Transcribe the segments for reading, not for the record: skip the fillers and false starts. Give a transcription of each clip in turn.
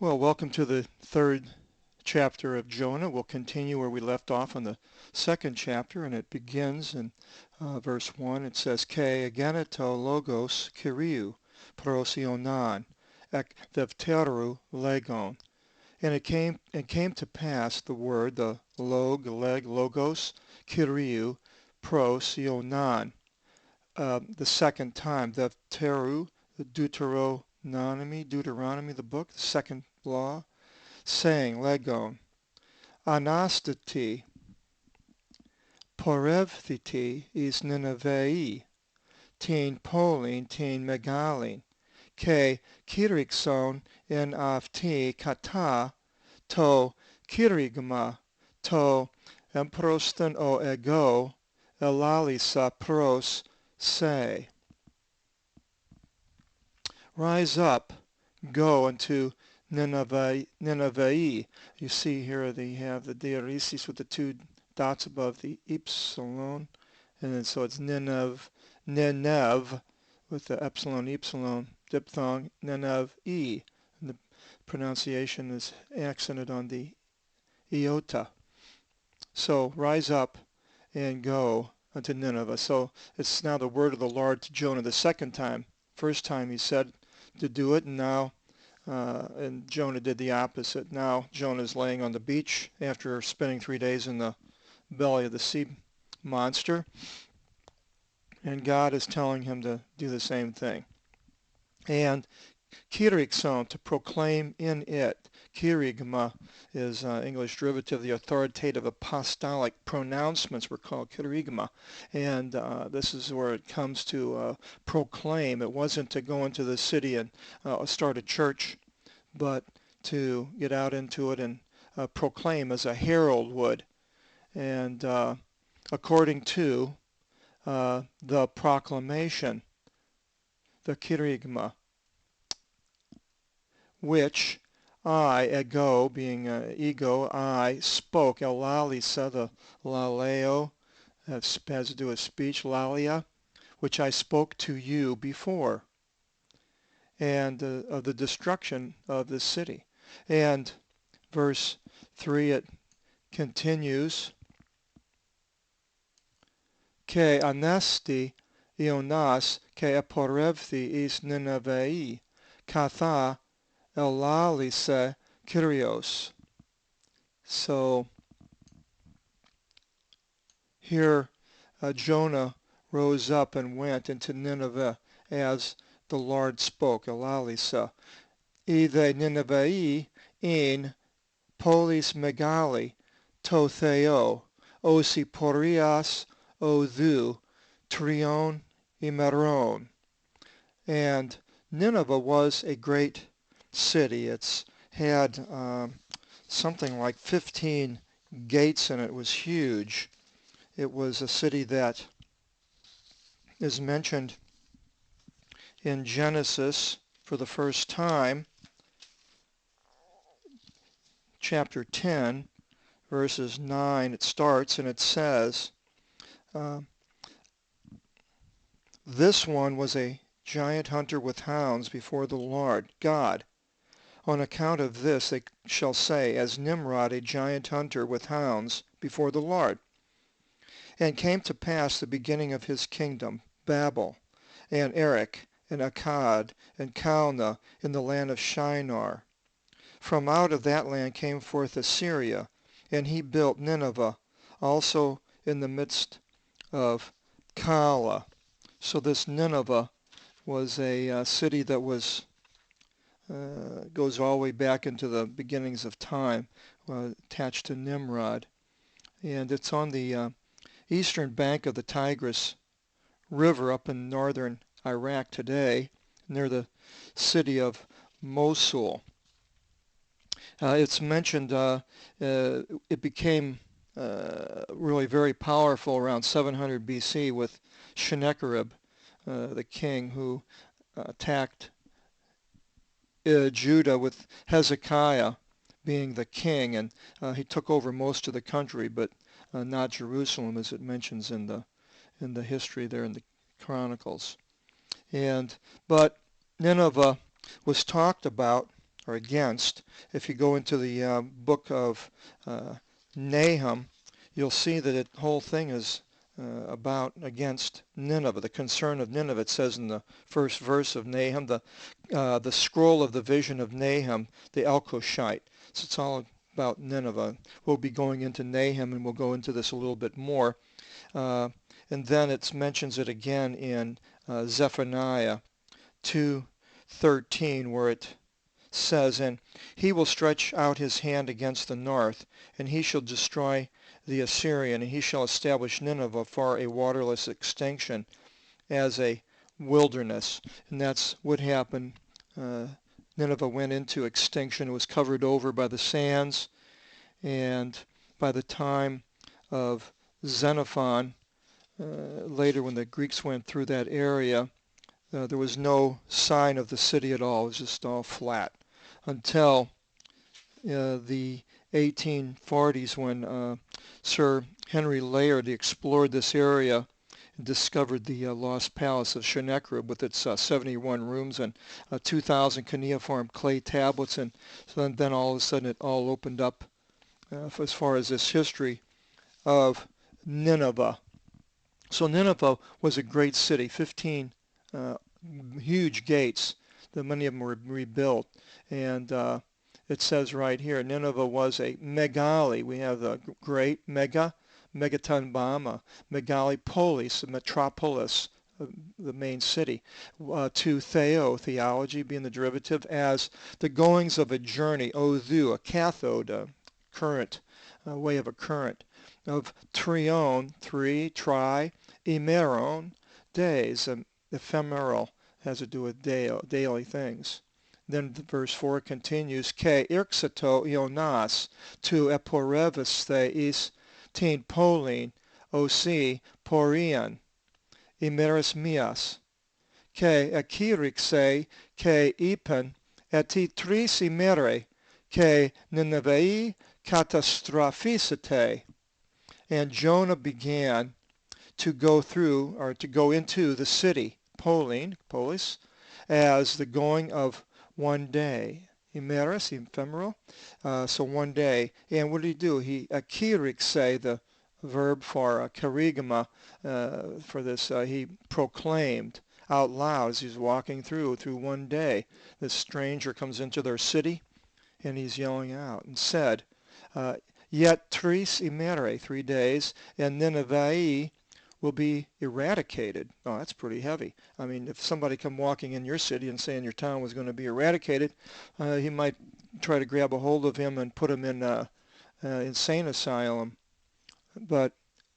Well, welcome to the third chapter of Jonah. We'll continue where we left off on the second chapter, and it begins in verse 1. It says, Ke ageneto logos kiriou prosionan ek devteru legon. And it came to pass the word, the logos, kiriou, prosionan, the second time, devteru, the Deuteronomy, the book, the second law, saying, Legon, Anastati, Porevthiti is Ninevei, Tin Polin, Tin Megalin, Ke Kirixon en Avti Kata, To Kirigma, To Emproston o Ego, Elalisa Pros, say. Rise up, go unto Nineveh. You see here they have the diaresis with the two dots above the epsilon, and then so it's Nineveh with the epsilon diphthong Nineveh, and the pronunciation is accented on the iota. So rise up and go unto Nineveh. So it's now the word of the Lord to Jonah the second time. First time he said to do it, and now and Jonah did the opposite. Now Jonah is laying on the beach after spending 3 days in the belly of the sea monster, and God is telling him to do the same thing. And kirixon, to proclaim in it. Kirigma is English derivative. The authoritative apostolic pronouncements were called kirigma. And this is where it comes to proclaim. It wasn't to go into the city and start a church, but to get out into it and proclaim as a herald would. And according to the proclamation, the kirigma, which I, ego, being ego, I spoke, elalisa, the laleo, that has to do with speech, lalia, which I spoke to you before, and of the destruction of the city. And verse 3, it continues, Ke anesti ionas ke aporevthi is Ninevei, katha Elalise Kyrios. So here Jonah rose up and went into Nineveh as the Lord spoke. Elalisa. Ide Ninevei in polis megali to theo osi porias odhu trion imeron. And Nineveh was a great city. It's had something like 15 gates in it. It was huge. It was a city that is mentioned in Genesis for the first time, chapter 10, verses 9. It starts and it says, this one was a giant hunter with hounds before the Lord God. On account of this they shall say, as Nimrod, a giant hunter with hounds, before the Lord. And came to pass the beginning of his kingdom, Babel, and Erech, and Akkad, and Calneh, in the land of Shinar. From out of that land came forth Assyria, and he built Nineveh, also in the midst of Calah. So this Nineveh was a city that was goes all the way back into the beginnings of time, attached to Nimrod. And it's on the eastern bank of the Tigris River up in northern Iraq today, near the city of Mosul. It's mentioned it became really very powerful around 700 BC with Sennacherib, the king who attacked Judah with Hezekiah being the king, and he took over most of the country, but not Jerusalem, as it mentions in the history there in the Chronicles. But Nineveh was talked about or against. If you go into the book of Nahum, you'll see that the whole thing is about against Nineveh, the concern of Nineveh. It says in the first verse of Nahum, the scroll of the vision of Nahum, the Elkoshite. So it's all about Nineveh. We'll be going into Nahum, and we'll go into this a little bit more. And then it mentions it again in Zephaniah 2:13, where it says, "And he will stretch out his hand against the north, and he shall destroy the Assyrian, and he shall establish Nineveh for a waterless extinction, as a wilderness." And that's what happened. Nineveh went into extinction. It was covered over by the sands, and by the time of Xenophon, later when the Greeks went through that area, there was no sign of the city at all. It was just all flat until the 1840s, when Sir Henry Layard explored this area and discovered the lost palace of Sennacherib with its 71 rooms and 2,000 cuneiform clay tablets. And so then all of a sudden it all opened up as far as this history of Nineveh. So Nineveh was a great city, 15 huge gates, that many of them were rebuilt. And it says right here, Nineveh was a megali. We have the great megaton bama, megali polis, a metropolis, the main city. To theo, theology being the derivative, as the goings of a journey, odhu, a cathode, a current, a way of a current. Of trion, three, tri, emeron, days, ephemeral, has to do with daily things. Then verse 4 continues, ke irxato ionas, tu eporevis theis, tin polin, osi, porian, emeris mias, ke akirixe, ke ipen, eti tris imere, ke Ninevei catastrophisete. And Jonah began to go through, or to go into the city, polis, as the going of one day. Imeris, ephemeral, so one day. And what did he do? He akirixe, the verb for kerygma, for this, he proclaimed out loud as he's walking through one day. This stranger comes into their city, and he's yelling out and said, yet tris imere, 3 days, and Nineveh will be eradicated. Oh, that's pretty heavy. I mean, if somebody come walking in your city and saying your town was going to be eradicated, he might try to grab a hold of him and put him in an insane asylum. But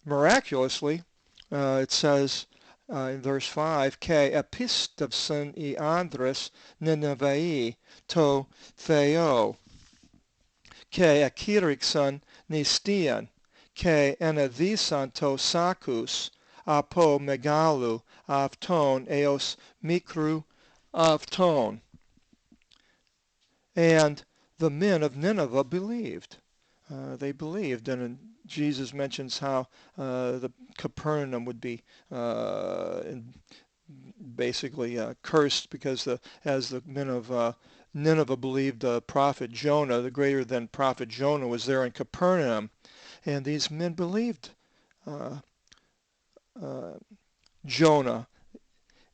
miraculously, it says in verse 5, ke epistavson I andres Nineveh to theo, ke akirixon nistian, ke enadhisan to sakus, apo megalu, avton eos mikru avton. And the men of Nineveh believed. They believed, and Jesus mentions how the Capernaum would be basically cursed, because as the men of Nineveh believed prophet Jonah, the greater than prophet Jonah was there in Capernaum, and these men believed Jonah,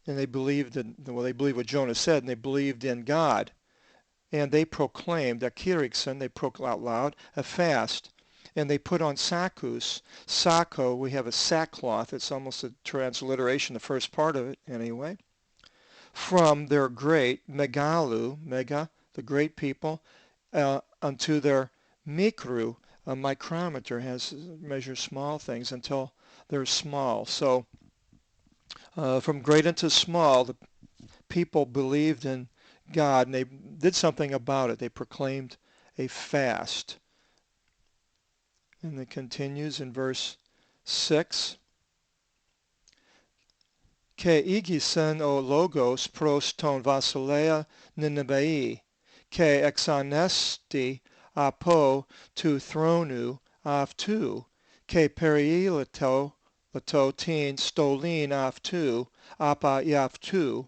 and they believed they believed what Jonah said, and they believed in God. And they proclaimed, akirixon, they proclaimed out loud, a fast. And they put on sakus. Sako, we have a sackcloth. It's almost a transliteration, the first part of it anyway. From their great megalu, mega, the great people, unto their mikru, a micrometer measures small things until they're small. So from great into small, the people believed in God, and they did something about it. They proclaimed a fast. And it continues in verse 6. Ke igisen o logos pros ton vasilea Ninevei, ke exanesti apo tu thronu avtu, ke perilato tin stolin avtu, apa iavtu,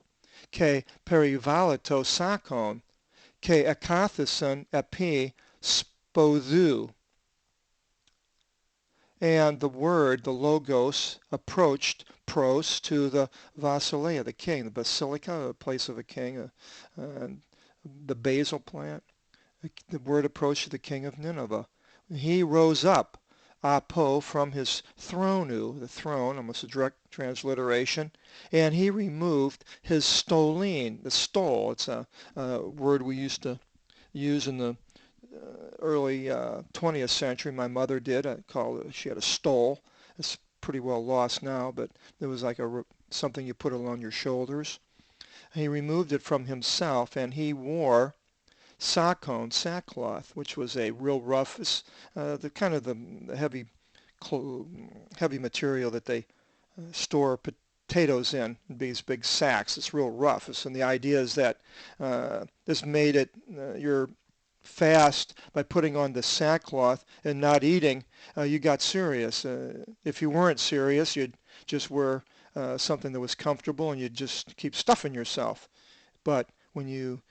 ke perivalato sakon, ke ekathoson epi spodou. And the word, the logos, approached pros to the Vasileia, the king, the basilica, a place of a king, the basil plant. The word approached the king of Nineveh. He rose up, apo, from his thronu, the throne, almost a direct transliteration, and he removed his stolene, the stole. It's a word we used to use in the early 20th century. My mother did. She had a stole. It's pretty well lost now, but it was like something you put along your shoulders. He removed it from himself, and he wore sakon, sackcloth, which was a real rough, the kind of the heavy material that they store potatoes in these big sacks. It's real rough. And the idea is that this made it your fast by putting on the sackcloth and not eating. You got serious. If you weren't serious, you'd just wear something that was comfortable and you'd just keep stuffing yourself. But when you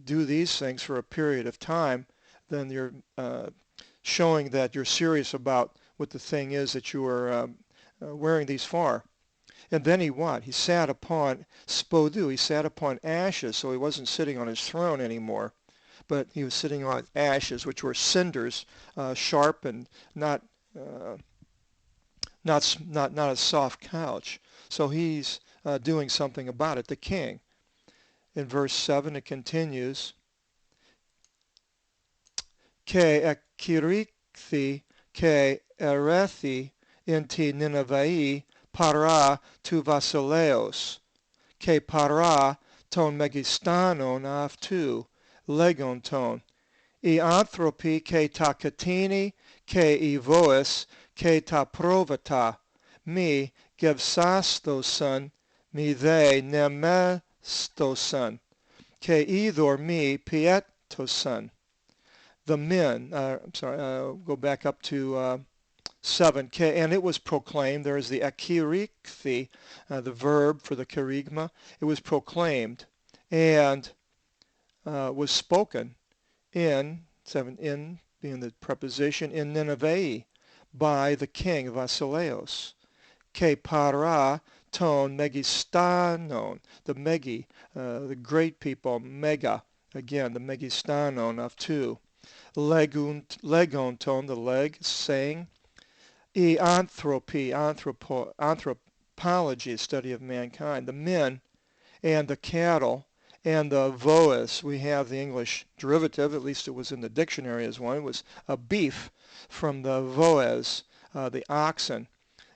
do these things for a period of time, then you're showing that you're serious about what the thing is that you are wearing these for. And then he sat upon spodou, he sat upon ashes, so he wasn't sitting on his throne anymore, but he was sitting on ashes, which were cinders, sharp and not a soft couch. So he's doing something about it, the king. In verse 7 it continues, Ke ekirikthi ke erethi inti Ninevei para tu vasileos, ke para ton megistanon avtu, legon ton, I anthropi ke ta katini, ke I voes, ke ta provata, mi gevsastosan, mi they nemestosan, ke idor mi pietosan. The men, go back up to 7, and it was proclaimed, there is the akirikthi, the verb for the kerygma, it was proclaimed and was spoken in, 7, in being the preposition, in Nineveh by the king Vasileos. Ke para ton megistanon, the megi, the great people, mega, again, the megistanon of two. Legonton, the leg, saying, I anthropy, anthropology, study of mankind, the men and the cattle and the voes. We have the English derivative, at least it was in the dictionary as one. It was a beef from the voes, the oxen,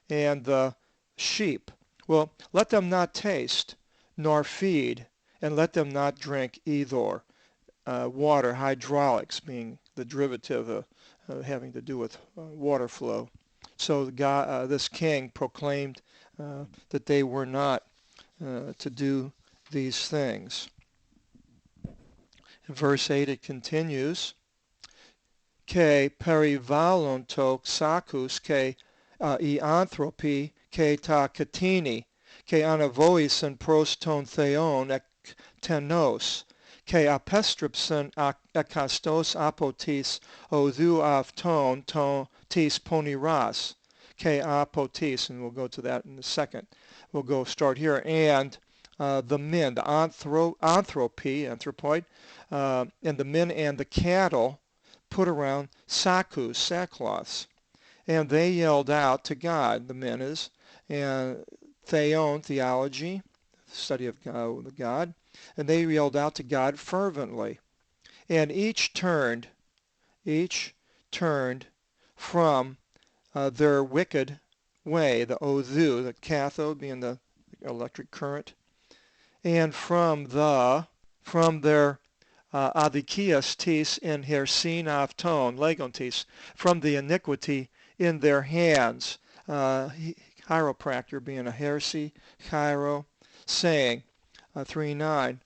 and the sheep. Well, let them not taste nor feed, and let them not drink either. Water, hydraulics being the derivative having to do with water flow. So this king proclaimed that they were not to do these things. In verse 8 it continues, Ke perivalonto sakus ke I anthropi ke ta katini, ke anavoisen pros ton theon ek tenos, ke apestripsen ekastos apotis odhu avton ton tis poniras, ke apotis, and we'll go to that in a second. We'll start here. And the men, the anthropoid, and the men and the cattle put around sakus, sackcloths. And they yelled out to God, the men is, and theon, theology, study of God, and they yelled out to God fervently. And each turned from their wicked way, the odhu, the cathode being the electric current, and from their adikias tis in hersin avton, legontis, from the iniquity in their hands, chiropractor being a heresy, chiro, saying, 3:9,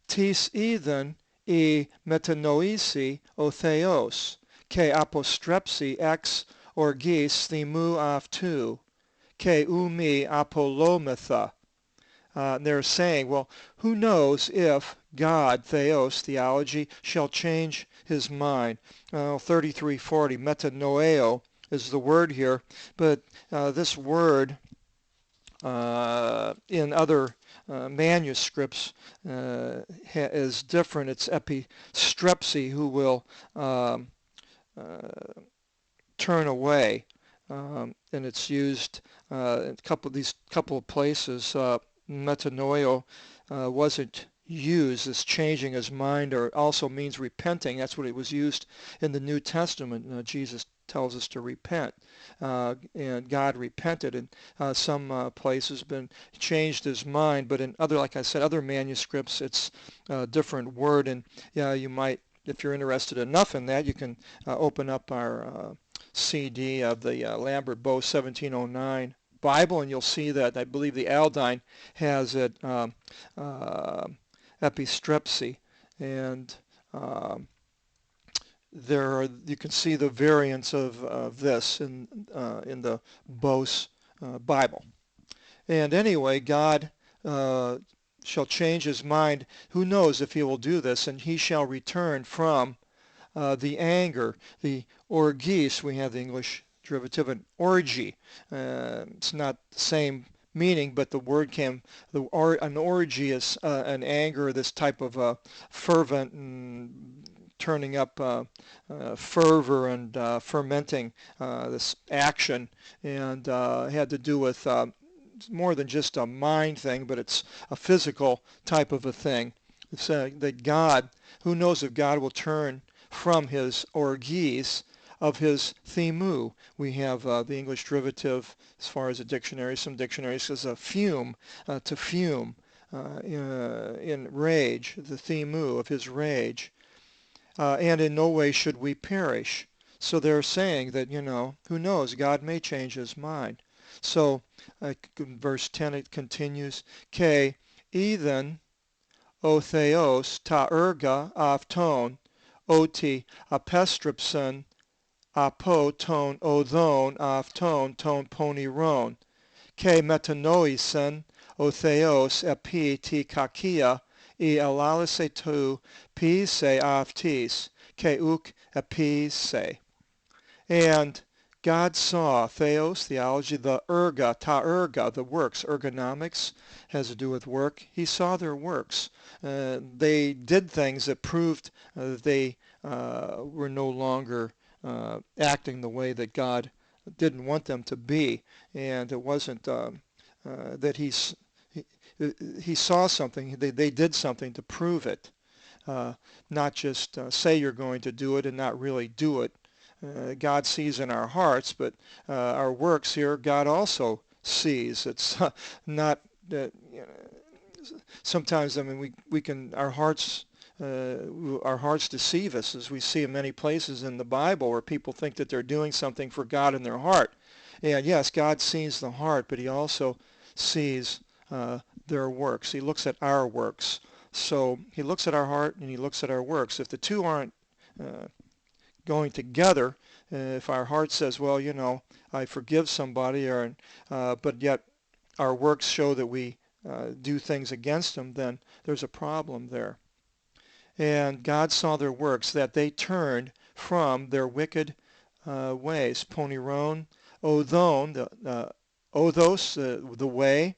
tis ethan I metanoisi o theos, ke apostrepsi ex orgis thimu avtu, ke umi apolometha. They're saying, well, who knows if God, theos, theology, shall change his mind. 3340, metanoeo is the word here, but this word in other manuscripts is different. It's epistrepsi, who will uh, turn away, and it's used in these couple of places. Metanoeo wasn't used as changing his mind, or also means repenting. That's what it was used in the New Testament. Jesus tells us to repent, and God repented. And some places been changed his mind, but in other, like I said, other manuscripts, it's a different word. And yeah, you might, if you're interested enough in that, you can open up our CD of the Lambert Bow 1709 Bible, and you'll see that I believe the Aldine has it epistrepsi, and there are, you can see the variants of this in the Bose Bible. And anyway, God shall change his mind. Who knows if he will do this? And he shall return from the anger, the orgis. We have the English derivative, an orgy. It's not the same meaning, but the word came, an orgy is an anger, this type of fervent and turning up fervor and fermenting this action, and had to do with more than just a mind thing, but it's a physical type of a thing. It's that God, who knows if God will turn from his orgies of his thimu. We have the English derivative, as far as a dictionary, some dictionaries says a fume, to fume, in rage, the thimu of his rage. And in no way should we perish. So they're saying that, who knows, God may change his mind. So verse 10, it continues, K, ethan, o theos, ta erga, avton, oti, apestripson, apo, ton, odon, avton, ton, poniron, K metanoisen, o theos, epi, ti kakia, I alalise tu, pi se avtis, K uk epi se. And God saw, theos, theology, the erga, ta erga, the works. Ergonomics has to do with work. He saw their works. They did things that proved that they were no longer acting the way that God didn't want them to be. And it wasn't that he saw something. They did something to prove it. Not just say you're going to do it and not really do it. God sees in our hearts, but our works here, God also sees. It's not that, sometimes, I mean, we can, our hearts deceive us, as we see in many places in the Bible where people think that they're doing something for God in their heart. And yes, God sees the heart, but he also sees their works. He looks at our works. So he looks at our heart and he looks at our works. If the two aren't going together, if our heart says, well, I forgive somebody, or but yet our works show that we do things against them, then there's a problem there. And God saw their works, that they turned from their wicked ways. Poniron, odon, othos, the way,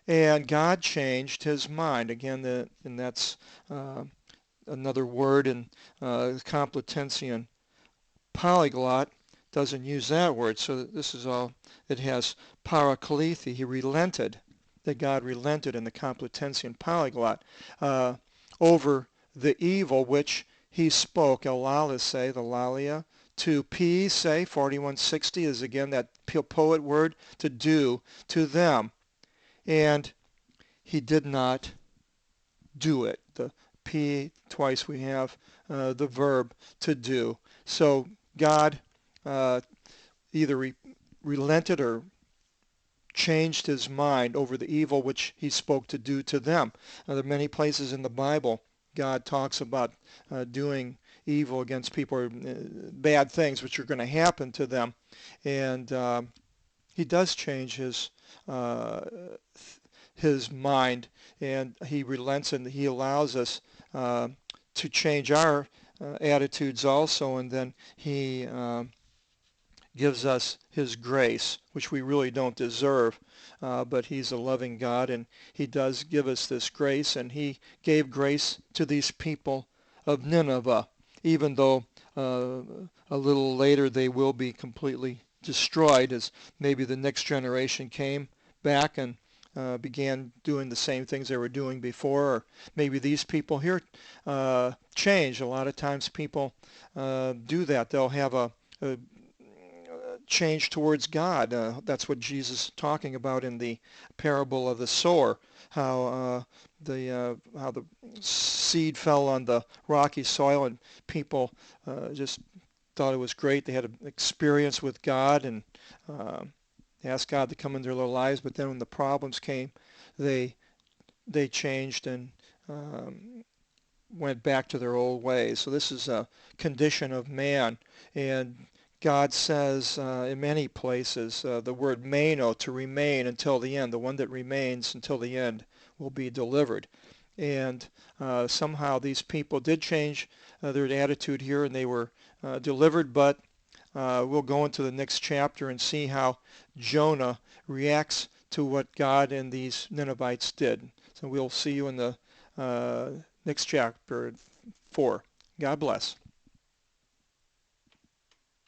and God changed his mind. Again, and that's another word in Complutensian Polyglot doesn't use that word, so this is all, it has paraklethi, he relented, that God relented in the Complutensian Polyglot over the evil which he spoke, elalise, the lalia, to say, 4160 is again that poet word, to do to them, and he did not do it. The P, twice we have the verb to do. So God either relented or changed his mind over the evil which he spoke to do to them. Now, there are many places in the Bible God talks about doing evil against people, or bad things which are going to happen to them. And he does change his mind, and he relents and he allows us to change our attitudes also, and then he gives us his grace, which we really don't deserve, but he's a loving God, and he does give us this grace, and he gave grace to these people of Nineveh, even though a little later they will be completely destroyed, as maybe the next generation came back and began doing the same things they were doing before, or maybe these people here change. A lot of times people do that. They'll have a change towards God. That's what Jesus is talking about in the parable of the sower, how the seed fell on the rocky soil and people just thought it was great. They had an experience with God and asked God to come into their lives, but then when the problems came, they changed and went back to their old ways. So this is a condition of man, and God says in many places the word meno, to remain until the end. The one that remains until the end will be delivered. And somehow these people did change their attitude here, and they were delivered, but we'll go into the next chapter and see how Jonah reacts to what God and these Ninevites did. So we'll see you in the next chapter 4. God bless.